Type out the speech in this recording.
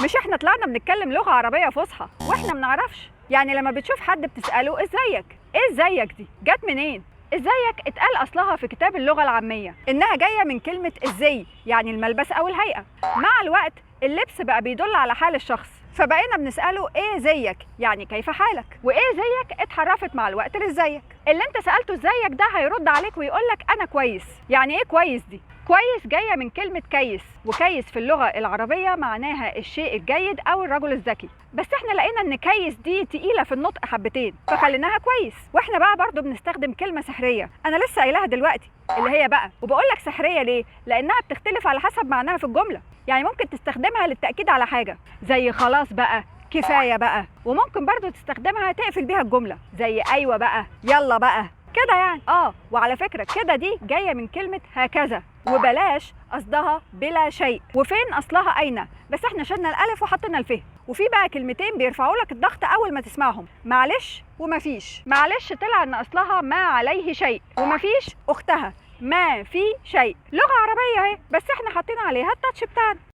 مش احنا طلعنا بنتكلم لغة عربية فصحى واحنا منعرفش؟ يعني لما بتشوف حد بتسأله ازيك، ايه ازيك دي جت منين؟ ازيك اتقال اصلها في كتاب اللغة العامية انها جاية من كلمة الزي، يعني الملبس او الهيئة. مع الوقت اللبس بقى بيدل على حال الشخص، فبقينا بنسأله ايه زيك، يعني كيف حالك، وايه زيك اتحرفت مع الوقت لازيك. اللي انت سألته ازيك ده هيرد عليك ويقولك انا كويس. يعني ايه كويس دي؟ كويس جاية من كلمة كيس، وكيس في اللغة العربية معناها الشيء الجيد أو الرجل الذكي، بس احنا لقينا ان كيس دي تقيلة في النطق حبتين فخليناها كويس. واحنا بقى برضو بنستخدم كلمة سحرية أنا لسه قايلها دلوقتي اللي هي بقى، وبقولك سحرية ليه؟ لأنها بتختلف على حسب معناها في الجملة. يعني ممكن تستخدمها للتأكيد على حاجة زي خلاص بقى، كفاية بقى، وممكن برضو تستخدمها تقفل بيها الجملة زي أيوة بقى، يلا بقى كده يعني. وعلى فكرة كده دي جاية من كلمة هكذا، وبلاش قصدها بلا شيء، وفين أصلها أين، بس احنا شلنا الألف وحطينا الف. وفي بقى كلمتين بيرفعوا لك الضغط أول ما تسمعهم، معلش ومفيش. معلش طلع إن أصلها ما عليه شيء، ومفيش أختها ما في شيء. لغة عربية اهي، بس احنا حطينا عليها التاتش بتاعنا.